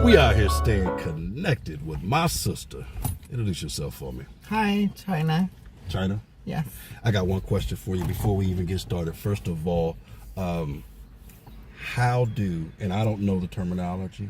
We out here staying connected with my sister. Introduce yourself for me. Hi, Chynna. Chynna? Yes. I got one question for you before we even get started. First of all, how do, and I don't know the terminology,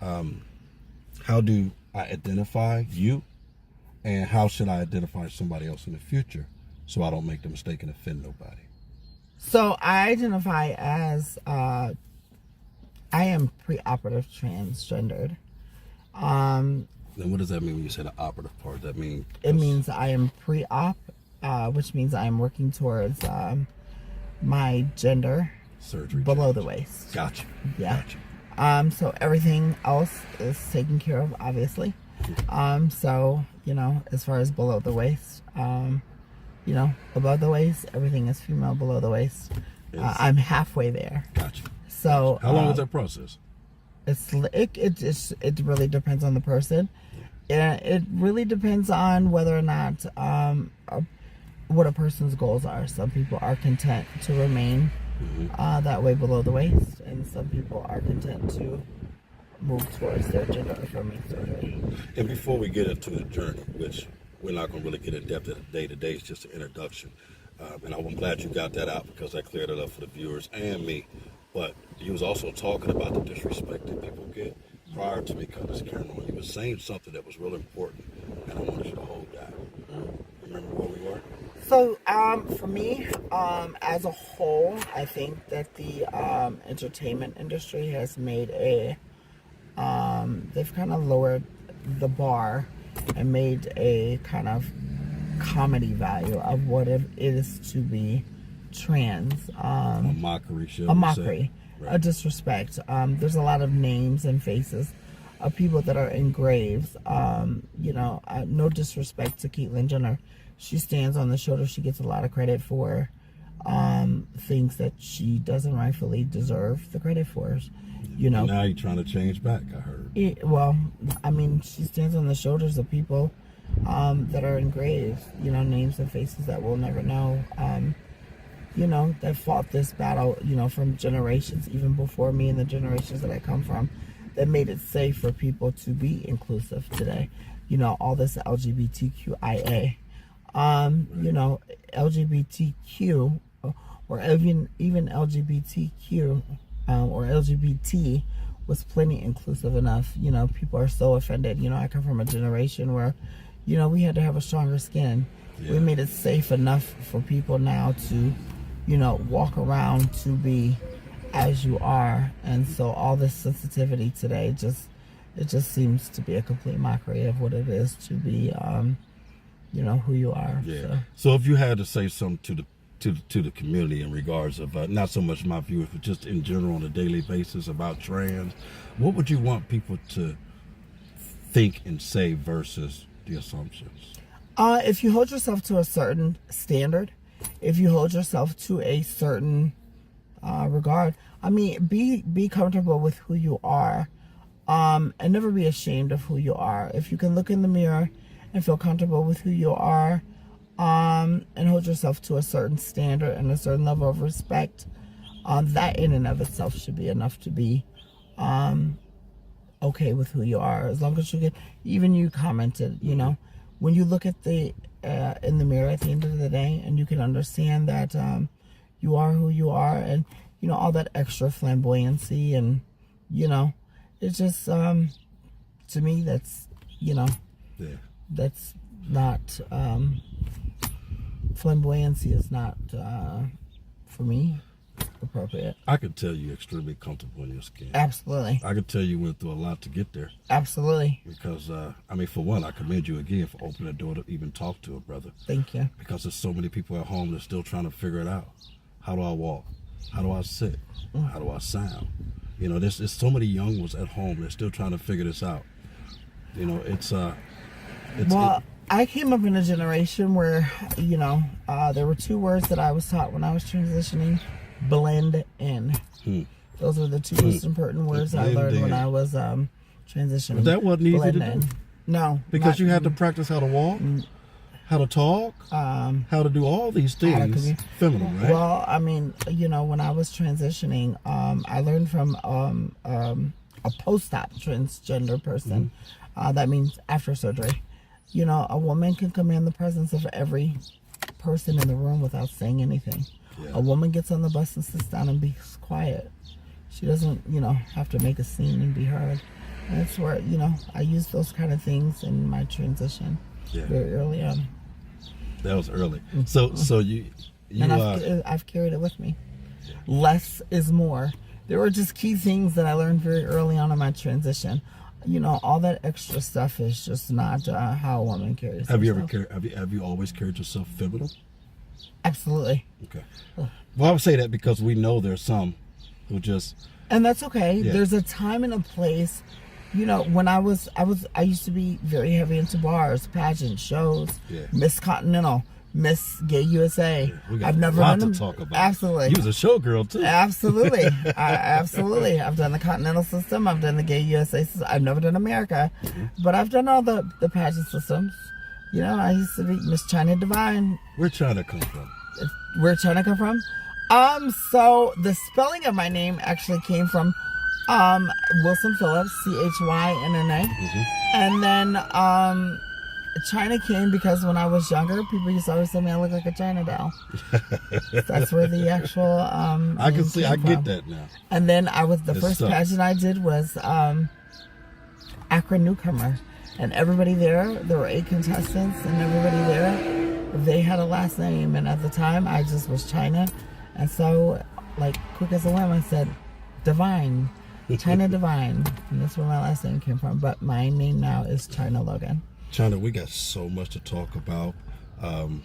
how do I identify you, and how should I identify somebody else in the future so I don't make the mistake and offend nobody? So I identify as, I am preoperative transgendered. Then what does that mean when you say the operative part? That mean it means I am pre-op, which means I am working towards my gender surgery below change. the waist. Gotcha. Yeah. Gotcha. So everything else is taken care of, obviously. So, you know, as far as below the waist, you know, above the waist, everything is female. Below the waist, I'm halfway there. Gotcha. So how long is that process? It really depends on the person. It really depends on whether or not what a person's goals are. Some people are content to remain that way below the waist, and some people are content to move towards their gender affirming surgery. And before we get into the journey, which we're not going to really get in depth at the day-to-day, it's just an introduction. And I'm glad you got that out because that cleared it up for the viewers and me. But you was also talking about the disrespect that people get. Prior to me cutting this camera on, you were saying something that was real important, and I wanted you to hold that. Remember where we were? So, for me, as a whole, I think that the entertainment industry has made they've kind of lowered the bar and made a kind of comedy value of what it is to be trans. A mockery show. A mockery. Right. A disrespect. There's a lot of names and faces of people that are in graves. You know, no disrespect to Caitlyn Jenner. She stands on the shoulder. She gets a lot of credit for things that she doesn't rightfully deserve the credit for. You know. Now you're trying to change back, I heard. Well, I mean, she stands on the shoulders of people that are in graves. You know, names and faces that we'll never know. You know, that fought this battle, you know, from generations, even before me and the generations that I come from, that made it safe for people to be inclusive today. You know, all this LGBTQIA. You know, LGBTQ, or even LGBTQ, or LGBT was plenty inclusive enough. You know, people are so offended. You know, I come from a generation where, you know, we had to have a stronger skin. Yeah. We made it safe enough for people now to, you know, walk around to be as you are. And so all this sensitivity today it just seems to be a complete mockery of what it is to be you know, who you are. Yeah. So if you had to say something to the community in regards of not so much my viewers, but just in general on a daily basis about trans, what would you want people to think and say versus the assumptions? If you hold yourself to a certain standard, if you hold yourself to a certain regard, I mean, be comfortable with who you are, and never be ashamed of who you are. If you can look in the mirror and feel comfortable with who you are, and hold yourself to a certain standard and a certain level of respect, that in and of itself should be enough to be okay with who you are. As long as you get, even you commented, you know, when you look at the in the mirror at the end of the day, and you can understand that you are who you are, and you know, all that extra flamboyancy, and you know, it's just to me, that's, you know, that's not flamboyancy is not for me appropriate. I could tell you're extremely comfortable in your skin. Absolutely. I could tell you went through a lot to get there. Absolutely. Because, I mean, for one, I commend you again for opening the door to even talk to a brother. Thank you. Because there's so many people at home that are still trying to figure it out. How do I walk? How do I sit? How do I sound? You know, there's so many young ones at home that still trying to figure this out. You know, I came up in a generation where, you know, there were two words that I was taught when I was transitioning: blend in. Those were the two most important words I learned when I was transitioning. But that wasn't easy to do. No. Because you had to practice how to walk, how to talk, how to do all these things feminine, right? Well, I mean, you know, when I was transitioning, I learned from a post-op transgender person. That means after surgery. You know, a woman can command the presence of every person in the room without saying anything. Yeah. A woman gets on the bus and sits down and be quiet. She doesn't, you know, have to make a scene and be heard. And that's where, you know, I use those kind of things in my transition very early on. That was early. So you and I've carried it with me. Less is more. There were just key things that I learned very early on in my transition. You know, all that extra stuff is just not how a woman carries herself. Have you ever carried? Have you always carried yourself feminine? Absolutely. Okay. Well, I would say that because we know there's some who just. And that's okay. Yeah. There's a time and a place. You know, when I used to be very heavy into bars, pageants, shows, Miss Continental, Miss Gay USA. Yeah, I've never done done to talk about. Absolutely. You was a showgirl too. Absolutely. Absolutely. I've done the Continental system. I've done the Gay USA system. I've never done America, but I've done all the pageant systems. You know, I used to be Miss China Divine. Where'd China come from? Where'd China come from? So the spelling of my name actually came from Wilson Phillips, Chynna. And then China came because when I was younger, people used to always tell me I look like a China doll. That's where the actual I can see. I get that now. And then the first pageant I did was Akron Newcomer, and everybody there were 8 contestants, and everybody there, they had a last name, and at the time I just was China, and so like quick as a whim I said Divine, China Divine, and that's where my last name came from. But my name now is Chynna Logan. Chynna, we got so much to talk about, and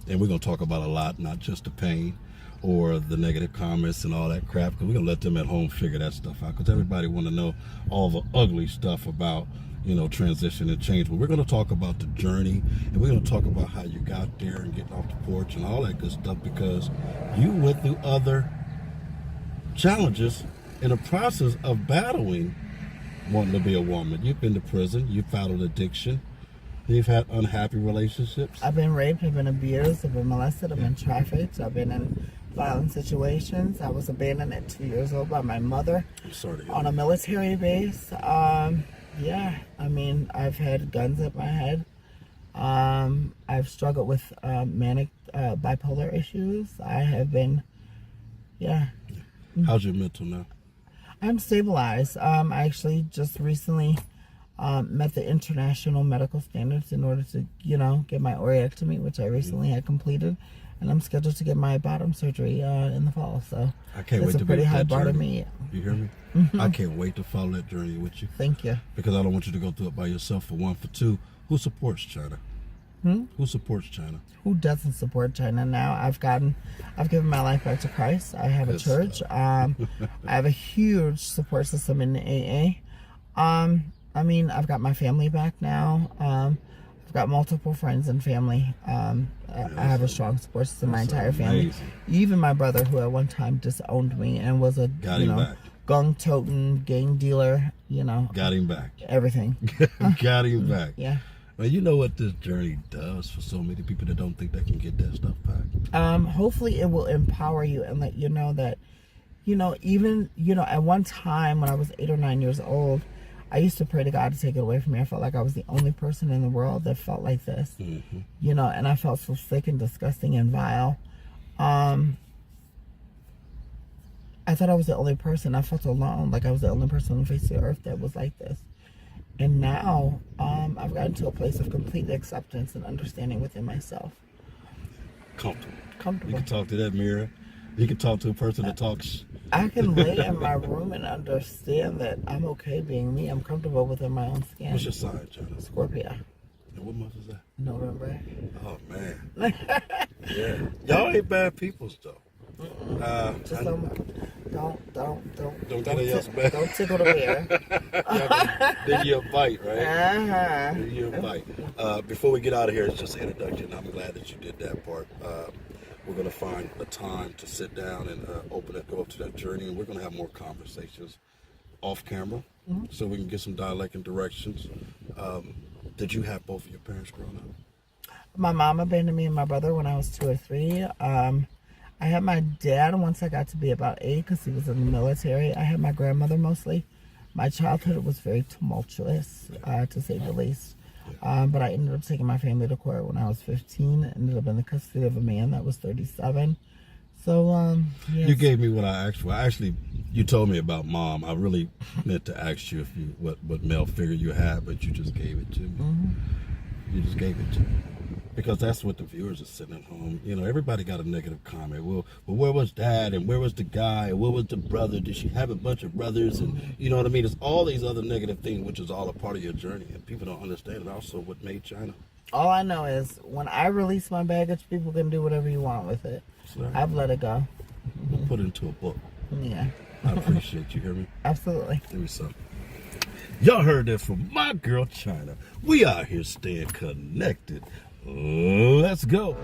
we're going to talk about a lot, not just the pain or the negative comments and all that crap, because we're going to let them at home figure that stuff out, because everybody want to know all the ugly stuff about, you know, transition and change. But we're going to talk about the journey, and we're going to talk about how you got there and getting off the porch and all that good stuff, because you went through other challenges in the process of battling wanting to be a woman. You've been to prison, you've battled addiction, you've had unhappy relationships. I've been raped, I've been abused, I've been molested, I've been trafficked, I've been in violent situations. I was abandoned at 2 years old by my mother. I'm sorry to hear on a military base. Yeah, I mean, I've had guns at my head. I've struggled with manic bipolar issues. I have been, How's your mental now? I'm stabilized. I actually just recently met the international medical standards in order to, you know, get my oreectomy, which I recently had completed, and I'm scheduled to get my bottom surgery in the fall. So I can't wait it's to a pretty be high that bar to journey. meet. You hear me? I can't wait to follow that journey with you. Thank you. Because I don't want you to go through it by yourself, for one. For two, who supports China? Who supports China? Who doesn't support China now? I've given my life back to Christ. I have a church. I have a huge support system in the AA. I mean, I've got my family back now. I've got multiple friends and family. I have a strong support system. My entire family, even my brother, who at one time disowned me and was a gung-toting gang dealer. You know, got him back. Everything. Got him back. Yeah. Well, you know what this journey does for so many people that don't think they can get that stuff back. Hopefully it will empower you and let you know that, you know, even, you know, at one time when I was 8 or 9 years old, I used to pray to God to take it away from me. I felt like I was the only person in the world that felt like this, you know, and I felt so sick and disgusting and vile. I thought I was the only person. I felt alone, like I was the only person on the face of the earth that was like this. And now I've gotten to a place of complete acceptance and understanding within myself. Comfortable. You can talk to that mirror. You can talk to a person that talks. I can lay in my room and understand that I'm okay being me. I'm comfortable within my own skin. What's your sign, Chynna? Scorpio. And what month is that? November. Oh, man. Yeah. Y'all ain't bad people, though. Just don't get else back. Don't tickle the bear. Then you'll bite, right? Then you'll bite. Before we get out of here, it's just an introduction. I'm glad that you did that part. We're going to find a time to sit down and go up to that journey, and we're going to have more conversations off camera so we can get some dialect and directions. Did you have both of your parents growing up? My mom abandoned me and my brother when I was 2 or 3. I had my dad once I got to be about 8 because he was in the military. I had my grandmother mostly My childhood was very tumultuous, to say the least. But I ended up taking my family to court when I was 15. Ended up in the custody of a man that was 37. So, yes. You gave me what I asked for. Actually, you told me about mom. I really meant to ask you if you what male figure you had, but you just gave it to me. Mm-hmm. You just gave it to me. Because that's what the viewers are sitting at home. You know, everybody got a negative comment. Well, where was dad? And where was the guy? And where was the brother? Did she have a bunch of brothers? And you know what I mean? It's all these other negative things, which is all a part of your journey. And people don't understand it. Also, what made Chynna. All I know is when I release my baggage, people can do whatever you want with it. Sorry. I've let it go. We'll put it into a book. Yeah. I appreciate you. Hear me? Absolutely. Give me some. Y'all heard that from my girl Chynna. We out here staying connected. Let's go.